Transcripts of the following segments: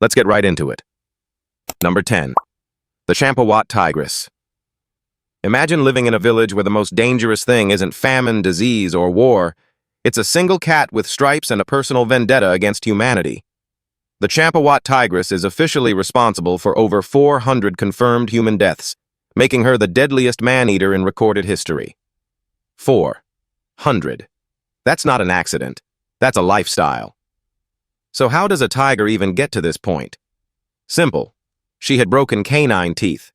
Let's get right into it. Number 10. The Champawat Tigress. Imagine living in a village where the most dangerous thing isn't famine, disease, or war. It's a single cat with stripes and a personal vendetta against humanity. The Champawat Tigress is officially responsible for over 400 confirmed human deaths, making her the deadliest man-eater in recorded history. 400. That's not an accident. That's a lifestyle. So how does a tiger even get to this point? Simple. She had broken canine teeth.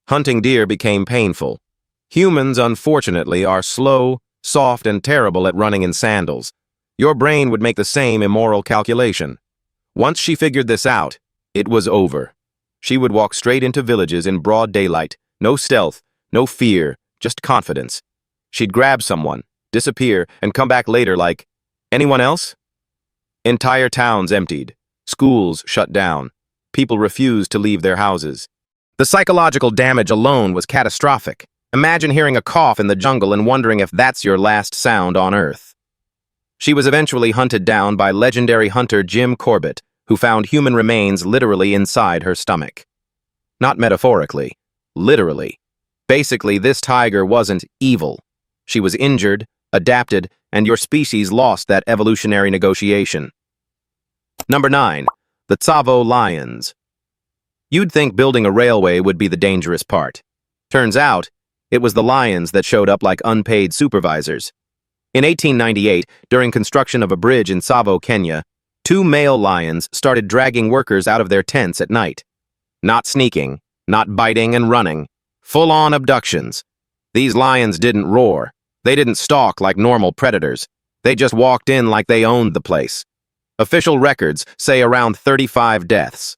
Hunting deer became painful. Humans, unfortunately, are slow, soft, and terrible at running in sandals. Your brain would make the same immoral calculation. Once she figured this out, it was over. She would walk straight into villages in broad daylight. No stealth, no fear, just confidence. She'd grab someone, disappear, and come back later like, anyone else? Entire towns emptied. Schools shut down. People refused to leave their houses. The psychological damage alone was catastrophic. Imagine hearing a cough in the jungle and wondering if that's your last sound on Earth. She was eventually hunted down by legendary hunter Jim Corbett, who found human remains literally inside her stomach. Not metaphorically, literally. Basically, this tiger wasn't evil. She was injured, adapted, and your species lost that evolutionary negotiation. Number 9. The Tsavo Lions. You'd think building a railway would be the dangerous part. Turns out, it was the lions that showed up like unpaid supervisors. In 1898, during construction of a bridge in Tsavo, Kenya, 2 male lions started dragging workers out of their tents at night. Not sneaking, not biting and running, full-on abductions. These lions didn't roar. They didn't stalk like normal predators. They just walked in like they owned the place. Official records say around 35 deaths.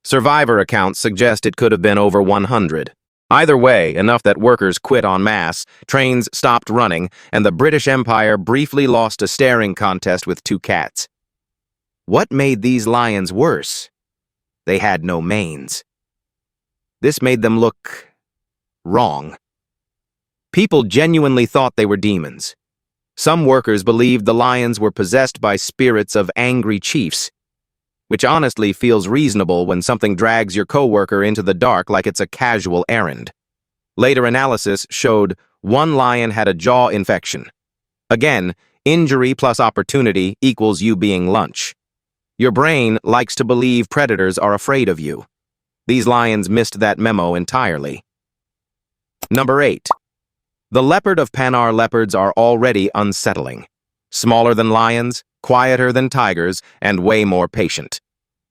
Survivor accounts suggest it could have been over 100. Either way, enough that workers quit en masse, trains stopped running, and the British Empire briefly lost a staring contest with 2 cats. What made these lions worse? They had no manes. This made them look wrong. People genuinely thought they were demons. Some workers believed the lions were possessed by spirits of angry chiefs, which honestly feels reasonable when something drags your coworker into the dark like it's a casual errand. Later analysis showed 1 lion had a jaw infection. Again, injury plus opportunity equals you being lunch. Your brain likes to believe predators are afraid of you. These lions missed that memo entirely. Number 8. The leopard of Panar leopards are already unsettling. Smaller than lions, quieter than tigers, and way more patient.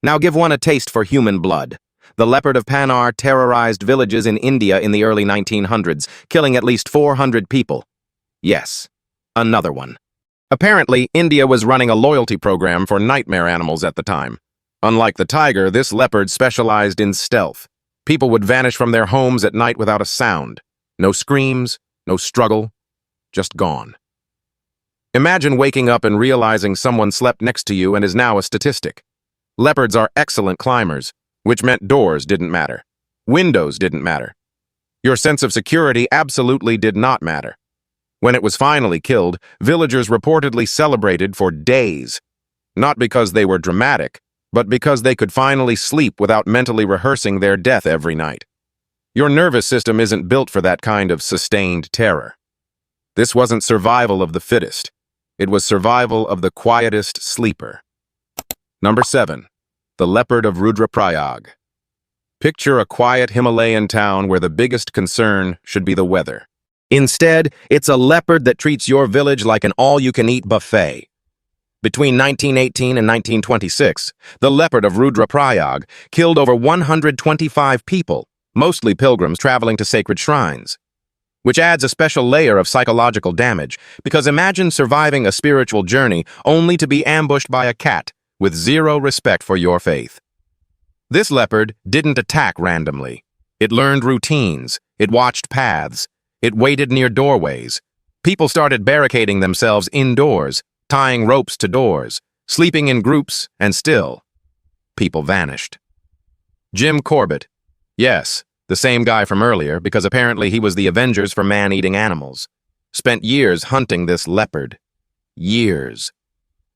Now give one a taste for human blood. The leopard of Panar terrorized villages in India in the early 1900s, killing at least 400 people. Yes, another one. Apparently, India was running a loyalty program for nightmare animals at the time. Unlike the tiger, this leopard specialized in stealth. People would vanish from their homes at night without a sound. No screams, no struggle, just gone. Imagine waking up and realizing someone slept next to you and is now a statistic. Leopards are excellent climbers, which meant doors didn't matter. Windows didn't matter. Your sense of security absolutely did not matter. When it was finally killed, villagers reportedly celebrated for days. Not because they were dramatic, but because they could finally sleep without mentally rehearsing their death every night. Your nervous system isn't built for that kind of sustained terror. This wasn't survival of the fittest. It was survival of the quietest sleeper. Number 7. The leopard of Rudraprayag. Picture a quiet Himalayan town where the biggest concern should be the weather. Instead, it's a leopard that treats your village like an all-you-can-eat buffet. Between 1918 and 1926, the leopard of Rudraprayag killed over 125 people, mostly pilgrims traveling to sacred shrines. Which adds a special layer of psychological damage, because imagine surviving a spiritual journey only to be ambushed by a cat with zero respect for your faith. This leopard didn't attack randomly. It learned routines, it watched paths, it waited near doorways. People started barricading themselves indoors, tying ropes to doors, sleeping in groups, and still, people vanished. Jim Corbett. Yes, the same guy from earlier, because apparently he was the Avengers for man-eating animals. Spent years hunting this leopard. Years.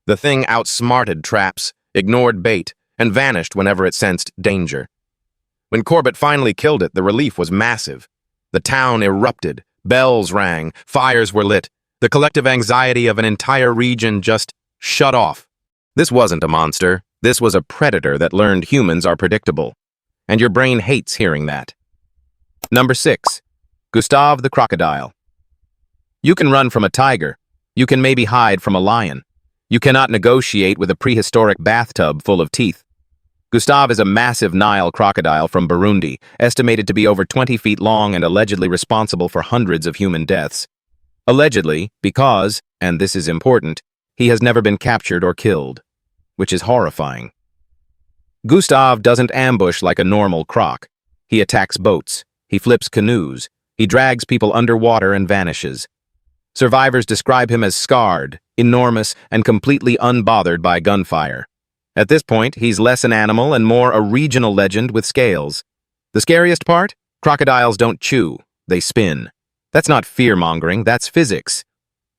The thing outsmarted traps, ignored bait, and vanished whenever it sensed danger. When Corbett finally killed it, the relief was massive. The town erupted, bells rang, fires were lit. The collective anxiety of an entire region just shut off. This wasn't a monster. This was a predator that learned humans are predictable. And your brain hates hearing that. Number 6. Gustave the crocodile. You can run from a tiger. You can maybe hide from a lion. You cannot negotiate with a prehistoric bathtub full of teeth. Gustave is a massive Nile crocodile from Burundi, estimated to be over 20 feet long and allegedly responsible for hundreds of human deaths. Allegedly, because, and this is important, he has never been captured or killed, which is horrifying. Gustave doesn't ambush like a normal croc. He attacks boats. He flips canoes. He drags people underwater and vanishes. Survivors describe him as scarred, enormous, and completely unbothered by gunfire. At this point, he's less an animal and more a regional legend with scales. The scariest part? Crocodiles don't chew, they spin. That's not fear-mongering, that's physics.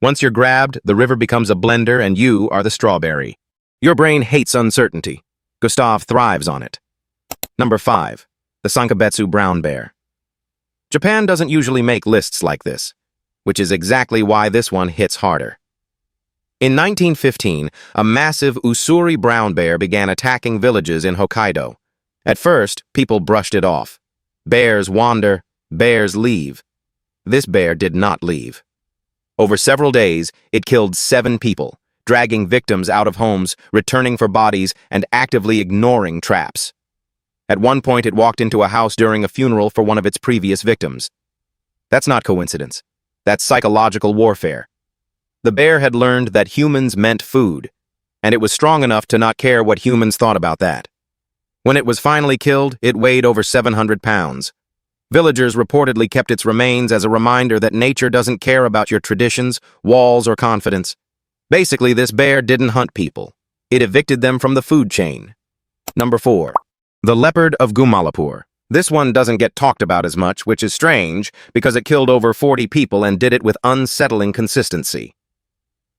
Once you're grabbed, the river becomes a blender and you are the strawberry. Your brain hates uncertainty. Gustave thrives on it. Number 5. The Sankabetsu brown bear. Japan doesn't usually make lists like this, which is exactly why this one hits harder. In 1915, a massive Usuri brown bear began attacking villages in Hokkaido. At first, people brushed it off. Bears wander, bears leave. This bear did not leave. Over several days, it killed 7 people, dragging victims out of homes, returning for bodies, and actively ignoring traps. At one point, it walked into a house during a funeral for one of its previous victims. That's not coincidence. That's psychological warfare. The bear had learned that humans meant food, and it was strong enough to not care what humans thought about that. When it was finally killed, it weighed over 700 pounds. Villagers reportedly kept its remains as a reminder that nature doesn't care about your traditions, walls, or confidence. Basically, this bear didn't hunt people. It evicted them from the food chain. Number 4. The leopard of Gumalapur. This one doesn't get talked about as much, which is strange, because it killed over 40 people and did it with unsettling consistency.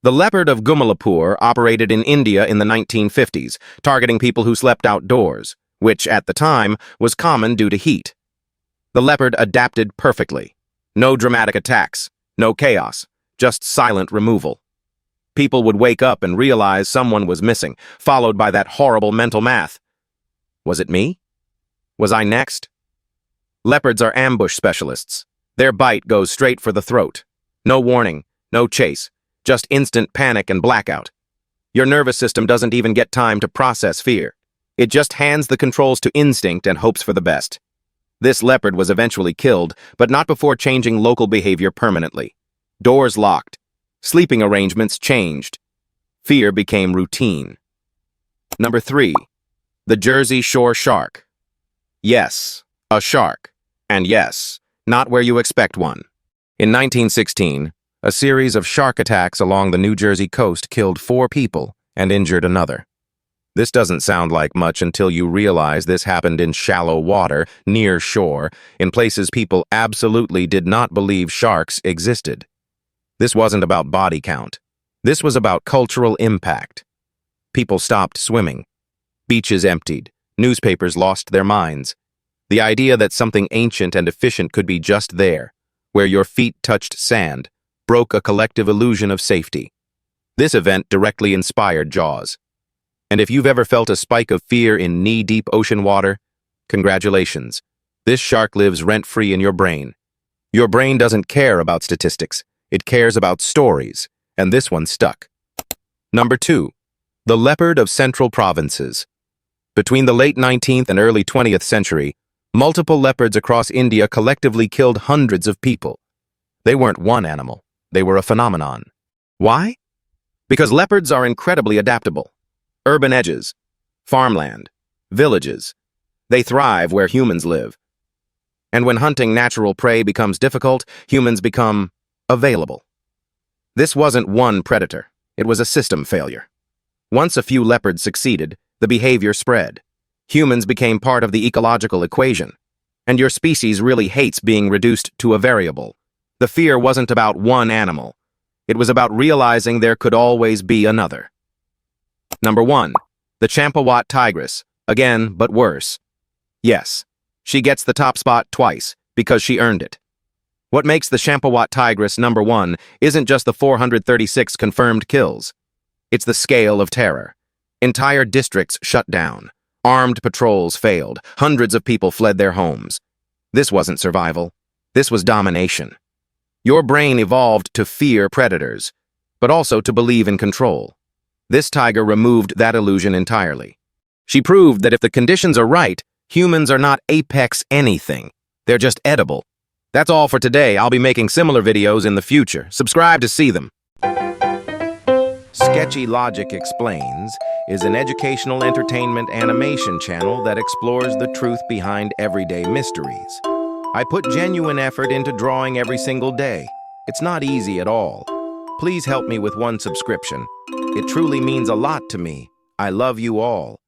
The leopard of Gumalapur operated in India in the 1950s, targeting people who slept outdoors, which, at the time, was common due to heat. The leopard adapted perfectly. No dramatic attacks, no chaos, just silent removal. People would wake up and realize someone was missing, followed by that horrible mental math. Was it me? Was I next? Leopards are ambush specialists. Their bite goes straight for the throat. No warning, no chase. Just instant panic and blackout. Your nervous system doesn't even get time to process fear. It just hands the controls to instinct and hopes for the best. This leopard was eventually killed, but not before changing local behavior permanently. Doors locked. Sleeping arrangements changed. Fear became routine. Number 3. The Jersey Shore shark. Yes, a shark. And yes, not where you expect one. In 1916, a series of shark attacks along the New Jersey coast killed 4 people and injured another. This doesn't sound like much until you realize this happened in shallow water, near shore, in places people absolutely did not believe sharks existed. This wasn't about body count. This was about cultural impact. People stopped swimming. Beaches emptied. Newspapers lost their minds. The idea that something ancient and efficient could be just there, where your feet touched sand, broke a collective illusion of safety. This event directly inspired Jaws. And if you've ever felt a spike of fear in knee-deep ocean water, congratulations. This shark lives rent-free in your brain. Your brain doesn't care about statistics. It cares about stories, and this one stuck. Number 2. The leopard of Central Provinces. Between the late 19th and early 20th century, multiple leopards across India collectively killed hundreds of people. They weren't one animal. They were a phenomenon. Why? Because leopards are incredibly adaptable. Urban edges, farmland, villages. They thrive where humans live. And when hunting natural prey becomes difficult, humans become available. This wasn't one predator. It was a system failure. Once a few leopards succeeded, the behavior spread. Humans became part of the ecological equation. And your species really hates being reduced to a variable. The fear wasn't about one animal. It was about realizing there could always be another. Number 1. The Champawat tigress, Again, but worse. Yes, she gets the top spot twice, because she earned it. What makes the Champawat Tigress #1 isn't just the 436 confirmed kills. It's the scale of terror. Entire districts shut down. Armed patrols failed. Hundreds of people fled their homes. This wasn't survival. This was domination. Your brain evolved to fear predators, but also to believe in control. This tiger removed that illusion entirely. She proved that if the conditions are right, humans are not apex anything. They're just edible. That's all for today. I'll be making similar videos in the future. Subscribe to see them. Sketchy Logic Explains is an educational entertainment animation channel that explores the truth behind everyday mysteries. I put genuine effort into drawing every single day. It's not easy at all. Please help me with one subscription. It truly means a lot to me. I love you all.